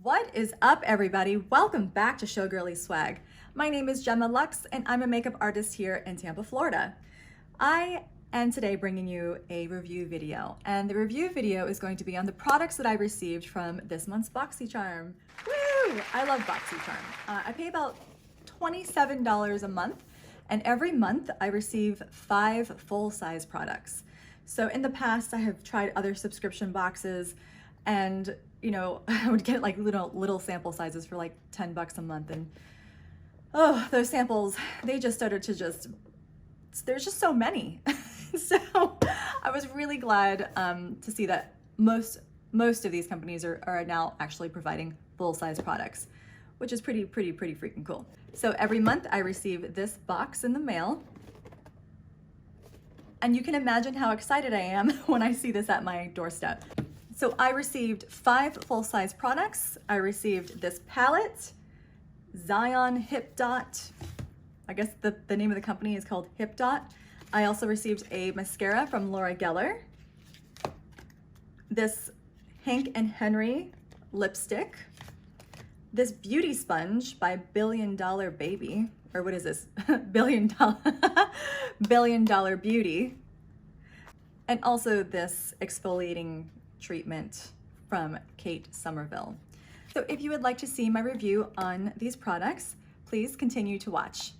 What is up, everybody? Welcome back to Showgirly Swag. My name is Gemma Lux, and I'm a makeup artist here in Tampa, Florida. I am today bringing you a review video, and the review video is going to be on the products that I received from this month's Boxycharm. Woo! I love Boxycharm. I pay about $27 a month, and every month I receive 5 full-size products. So in the past, I have tried other subscription boxes, and you know, I would get like little sample sizes for like 10 bucks a month, and oh, those samples, they just started to there's just so many. So I was really glad to see that most of these companies are now actually providing full-size products, which is pretty freaking cool. So every month I receive this box in the mail, and you can imagine how excited I am when I see this at my doorstep. So I received 5 full-size products. I received this palette, Zion Hipdot. I guess the name of the company is called Hipdot. I also received a mascara from Laura Geller, this Hank and Henry lipstick, this beauty sponge by Billion Dollar Baby, or what is this? Billion Dollar Beauty, and also this exfoliating treatment from Kate Somerville. So if you would like to see my review on these products, please continue to watch.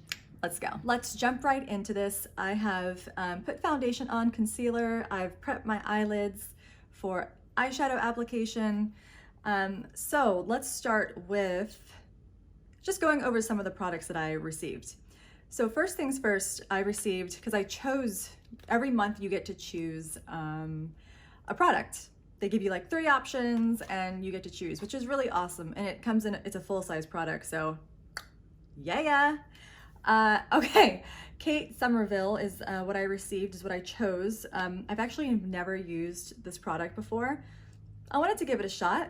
Let's go. Let's jump right into this. I have put foundation on, concealer. I've prepped my eyelids for eyeshadow application. So let's start with just going over some of the products that I received. So first things first, I received, because I chose, every month you get to choose a product. They give you like 3 options and you get to choose, which is really awesome. And it comes in, it's a full-size product, so yeah. Okay, Kate Somerville is what I received, is what I chose. I've actually never used this product before. I wanted to give it a shot.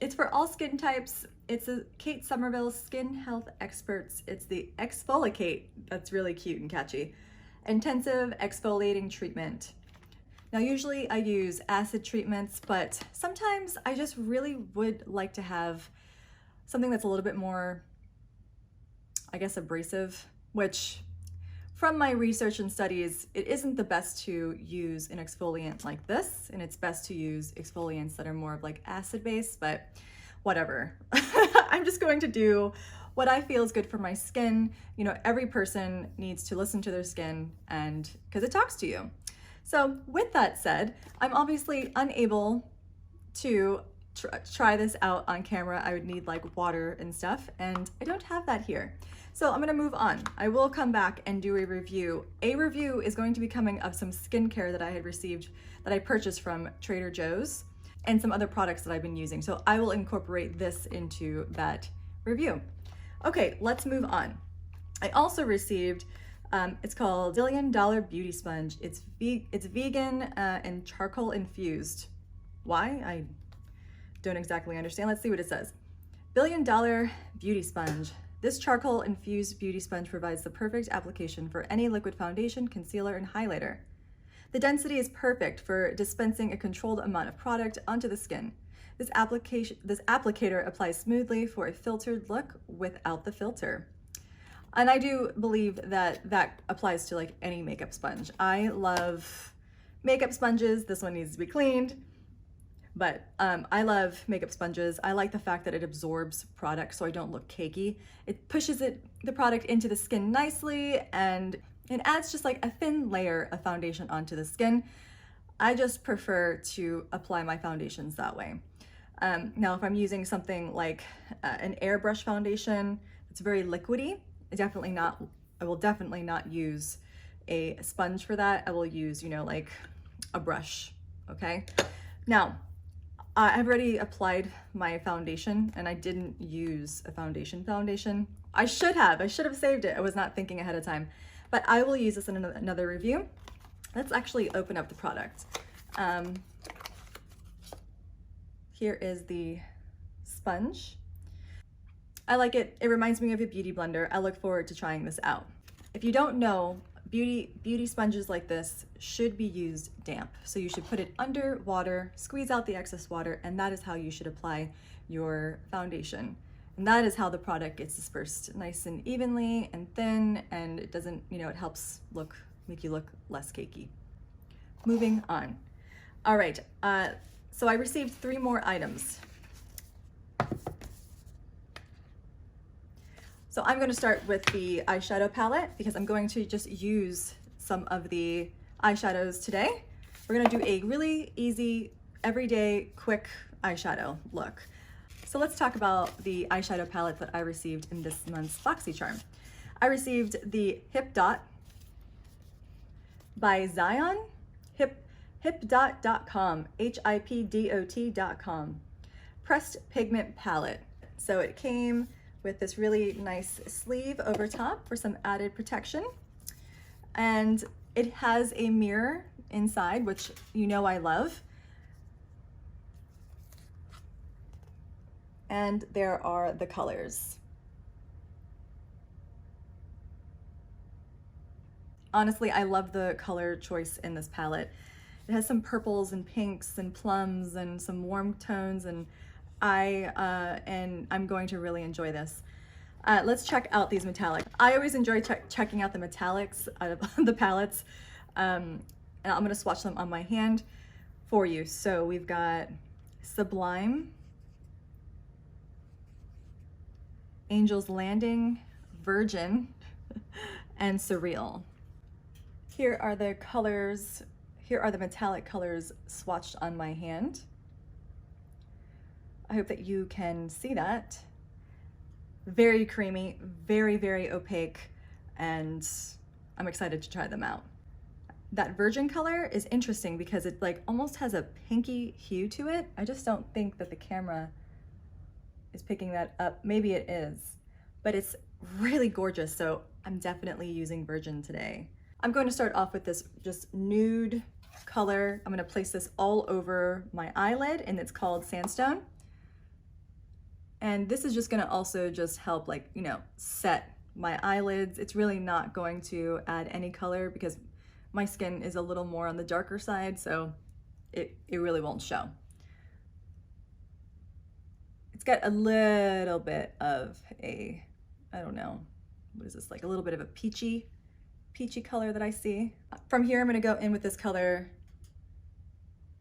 It's for all skin types. It's a Kate Somerville Skin Health Experts. It's the Exfoliate. That's really cute and catchy. Intensive exfoliating treatment. Now, usually I use acid treatments, but sometimes I just really would like to have something that's a little bit more, I guess, abrasive, which from my research and studies, it isn't the best to use an exfoliant like this, and it's best to use exfoliants that are more of like acid-based, but whatever. I'm just going to do what I feel is good for my skin. You know, every person needs to listen to their skin, and because it talks to you. So with that said, I'm obviously unable to try this out on camera. I would need like water and stuff, and I don't have that here. So I'm gonna move on. I will come back and do a review. A review is going to be coming of some skincare that I had received, that I purchased from Trader Joe's, and some other products that I've been using. So I will incorporate this into that review. Okay, let's move on. I also received, it's called Billion Dollar Beauty Sponge. It's vegan and charcoal infused. Why? I don't exactly understand. Let's see what it says. Billion Dollar Beauty Sponge. This charcoal infused beauty sponge provides the perfect application for any liquid foundation, concealer, and highlighter. The density is perfect for dispensing a controlled amount of product onto the skin. This applicator applies smoothly for a filtered look without the filter. And I do believe that that applies to like any makeup sponge. I love makeup sponges. This one needs to be cleaned, but I love makeup sponges. I like the fact that it absorbs product so I don't look cakey. It pushes the product into the skin nicely, and it adds just like a thin layer of foundation onto the skin. I just prefer to apply my foundations that way. Now, if I'm using something like an airbrush foundation, it's very liquidy. I will definitely not use a sponge for that. I will use, you know, like a brush, okay? Now, I've already applied my foundation, and I didn't use a foundation. I should have saved it. I was not thinking ahead of time, but I will use this in another review. Let's actually open up the product. Here is the sponge. I like it. It reminds me of a beauty blender. I look forward to trying this out. If you don't know, beauty sponges like this should be used damp. So you should put it under water, squeeze out the excess water, and that is how you should apply your foundation. And that is how the product gets dispersed nice and evenly and thin, and it doesn't, you know, it helps make you look less cakey. Moving on. All right, so I received 3 more items. So I'm going to start with the eyeshadow palette because I'm going to just use some of the eyeshadows today. We're going to do a really easy, everyday, quick eyeshadow look. So let's talk about the eyeshadow palette that I received in this month's Boxycharm. I received the Hipdot by Zion, Hipdot.com, Hipdot.com, pressed pigment palette. So it came with this really nice sleeve over top for some added protection. And it has a mirror inside, which you know I love. And there are the colors. Honestly, I love the color choice in this palette. It has some purples and pinks and plums and some warm tones, and I'm going to really enjoy this. Let's check out these metallics. I always enjoy checking out the metallics out of the palettes, and I'm gonna swatch them on my hand for you. So we've got Sublime, Angel's Landing, Virgin, and Surreal. Here are the colors. Here are the metallic colors swatched on my hand. I hope that you can see that. Very creamy, very, very opaque, and I'm excited to try them out. That Virgin color is interesting because it like almost has a pinky hue to it. I just don't think that the camera is picking that up. Maybe it is, but it's really gorgeous. So I'm definitely using Virgin today. I'm going to start off with this just nude color. I'm going to place this all over my eyelid, and it's called Sandstone. And this is just going to also just help, like, you know, set my eyelids. It's really not going to add any color because my skin is a little more on the darker side, so it really won't show. It's got a little bit of a, I don't know, what is this, like a little bit of a peachy color that I see. From here, I'm going to go in with this color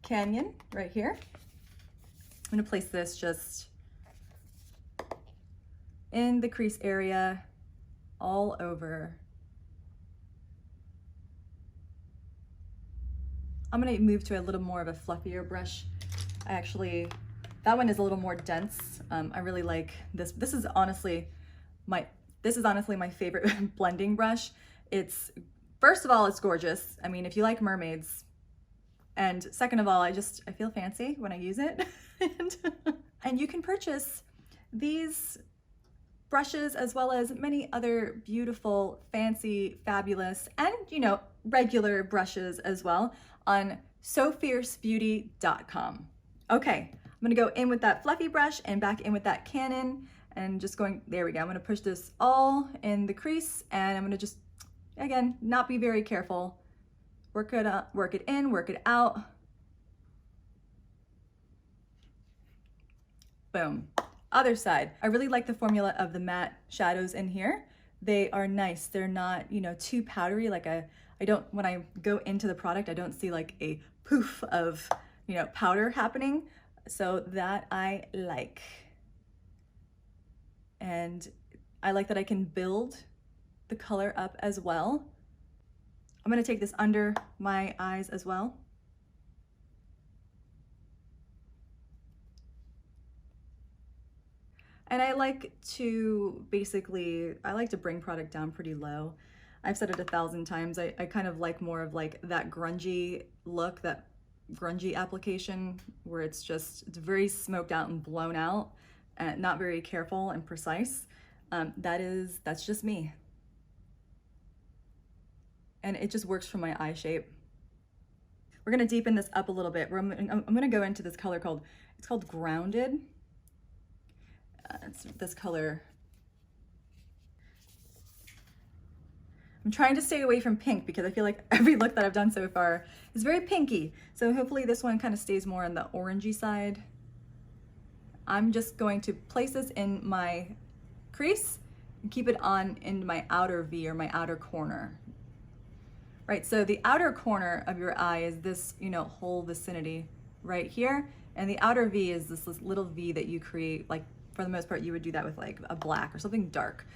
Canyon right here. I'm going to place this just in the crease area, all over. I'm gonna move to a little more of a fluffier brush. That one is a little more dense. I really like this. This is honestly my favorite blending brush. First of all, it's gorgeous. I mean, if you like mermaids, and second of all, I feel fancy when I use it. And you can purchase these brushes as well as many other beautiful, fancy, fabulous, and, you know, regular brushes as well on SoFierceBeauty.com. Okay, I'm gonna go in with that fluffy brush and back in with that Canon, and just going, there we go. I'm gonna push this all in the crease, and I'm gonna just, again, not be very careful. Work it up, work it in, work it out. Boom. Other side. I really like the formula of the matte shadows in here. They are nice. They're not, you know, too powdery. Like when I go into the product, I don't see like a poof of, you know, powder happening. So that I like. And I like that I can build the color up as well. I'm gonna take this under my eyes as well. And I like to bring product down pretty low. I've said it 1,000 times. I kind of like more of like that grungy look, that grungy application where it's very smoked out and blown out and not very careful and precise. That's just me. And it just works for my eye shape. We're gonna deepen this up a little bit. I'm gonna go into this color it's called Grounded. It's this color. I'm trying to stay away from pink because I feel like every look that I've done so far is very pinky. So hopefully this one kind of stays more on the orangey side. I'm just going to place this in my crease and keep it on in my outer V, or my outer corner. Right, so the outer corner of your eye is this, you know, whole vicinity right here, and the outer V is this little V that you create. Like, for the most part, you would do that with like a black or something dark.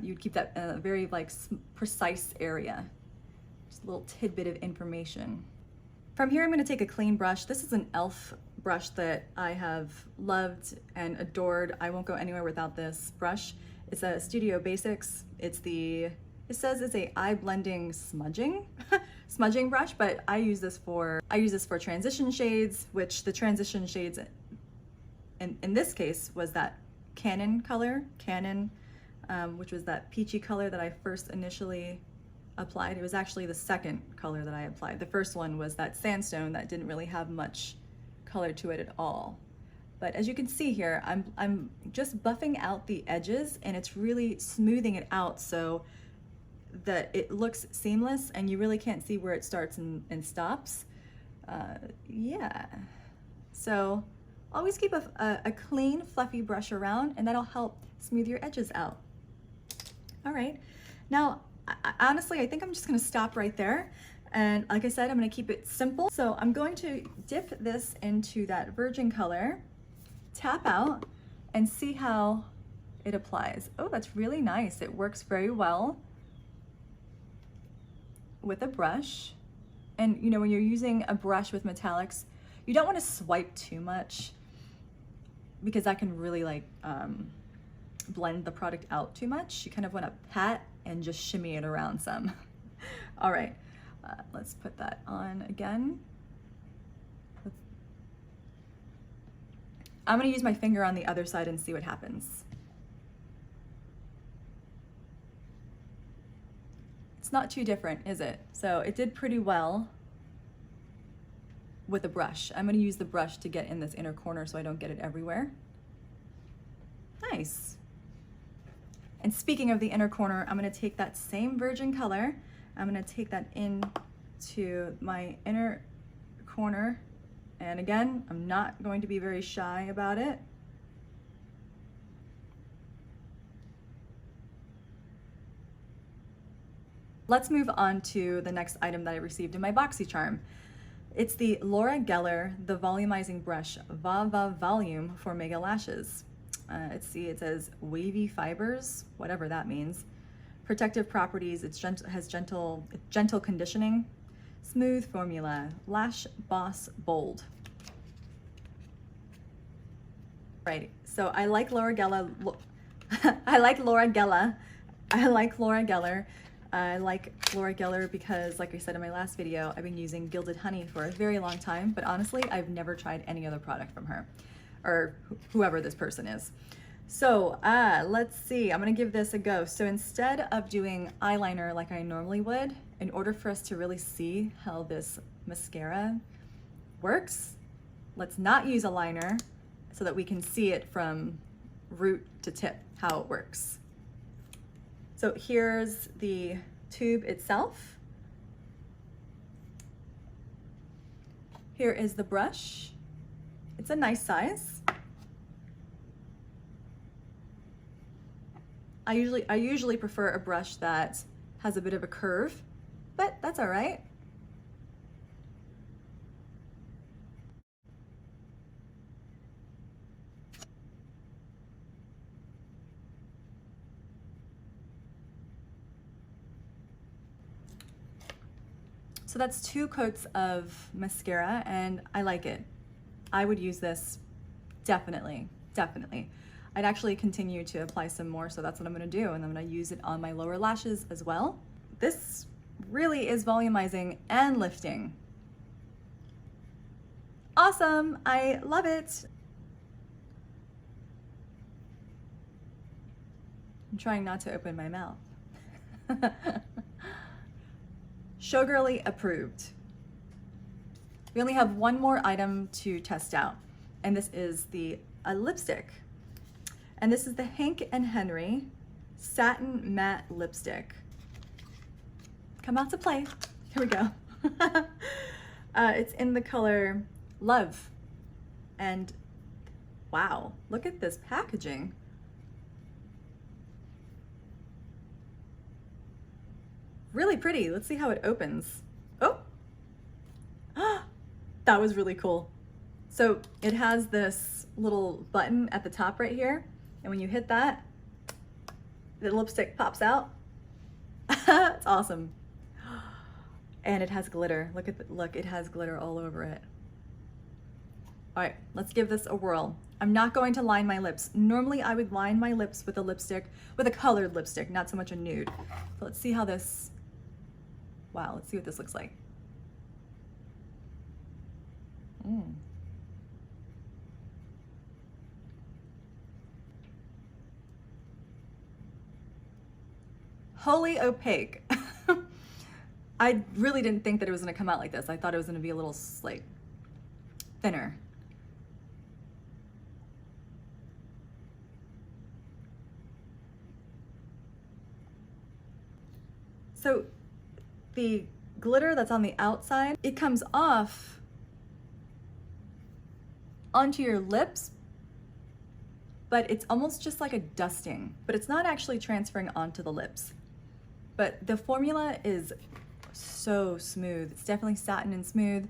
You'd keep that in a very like precise area. Just a little tidbit of information. From here, I'm going to take a clean brush. This is an e.l.f. brush that I have loved and adored. I won't go anywhere without this brush. It's a Studio Basics. It says it's a eye blending smudging brush, but I use this for transition shades, which the transition shades in this case was that Canon color, which was that peachy color that I first initially applied. It was actually the second color that I applied. The first one was that sandstone that didn't really have much color to it at all. But as you can see here, I'm just buffing out the edges, and it's really smoothing it out so that it looks seamless and you really can't see where it starts and stops. Yeah, so always keep a clean, fluffy brush around, and that'll help smooth your edges out. All right, now honestly, I think I'm just gonna stop right there. And like I said, I'm gonna keep it simple. So I'm going to dip this into that virgin color, tap out, and see how it applies. Oh, that's really nice. It works very well with a brush. And you know, when you're using a brush with metallics, you don't want to swipe too much, because that can really like blend the product out too much. You kind of want to pat and just shimmy it around some. All right, let's put that on again. I'm going to use my finger on the other side and see what happens. It's not too different, is it? So it did pretty well with a brush. I'm going to use the brush to get in this inner corner so I don't get it everywhere. Nice. And speaking of the inner corner, I'm going to take that same virgin color. I'm going to take that into my inner corner. And again, I'm not going to be very shy about it. Let's move on to the next item that I received in my Boxycharm. It's the Laura Geller, the volumizing brush, Va Volume for Mega Lashes. It says wavy fibers, whatever that means. Protective properties, it has gentle conditioning. Smooth formula, LashBOSS Bold. Right, so I like Laura Geller. I like Laura Geller. I like Laura Geller because, like I said in my last video, I've been using Gilded Honey for a very long time, but honestly, I've never tried any other product from her, or whoever this person is. So let's see, I'm gonna give this a go. So instead of doing eyeliner like I normally would, in order for us to really see how this mascara works, let's not use a liner so that we can see it from root to tip, how it works. So here's the tube itself. Here is the brush. It's a nice size. I usually prefer a brush that has a bit of a curve, but that's all right. So that's 2 coats of mascara, and I like it. I would use this definitely. I'd actually continue to apply some more, so that's what I'm gonna do, and I'm gonna use it on my lower lashes as well. This really is volumizing and lifting. Awesome, I love it. I'm trying not to open my mouth. Showgirly approved. We only have one more item to test out, and this is a lipstick. And this is the Hank and Henry Satin Matte Lipstick. Come out to play. Here we go. It's in the color L.O.V.E. And Wow, look at this packaging. Really pretty. Let's see how it opens. Oh, that was really cool. So it has this little button at the top right here. And when you hit that, the lipstick pops out. It's awesome. And it has glitter. Look, it has glitter all over it. All right, let's give this a whirl. I'm not going to line my lips. Normally I would line my lips with a lipstick, with a colored lipstick, not so much a nude. So let's see how this, wow, let's see what this looks like. Wholly opaque. I really didn't think that it was gonna come out like this. I thought it was gonna be a little like thinner. So the glitter that's on the outside, it comes off onto your lips, but it's almost just like a dusting, but it's not actually transferring onto the lips. But the formula is so smooth. It's definitely satin and smooth.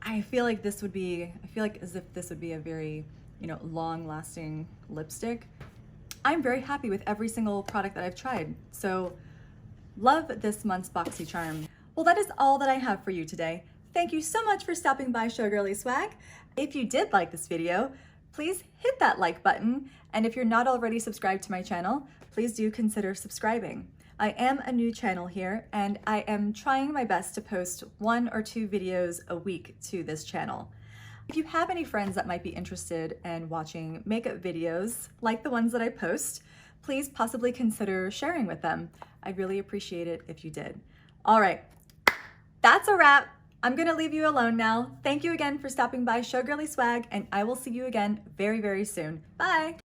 I feel like this would be, I feel like as if this would be a very, you know, long-lasting lipstick. I'm very happy with every single product that I've tried. So love this month's Boxycharm. Well, that is all that I have for you today. Thank you so much for stopping by Showgirly Swag. If you did like this video, please hit that like button. And if you're not already subscribed to my channel, please do consider subscribing. I am a new channel here and I am trying my best to post 1 or 2 videos a week to this channel. If you have any friends that might be interested in watching makeup videos like the ones that I post, please possibly consider sharing with them. I'd really appreciate it if you did. All right, that's a wrap. I'm gonna leave you alone now. Thank you again for stopping by Showgirly Swag, and I will see you again very, very soon. Bye.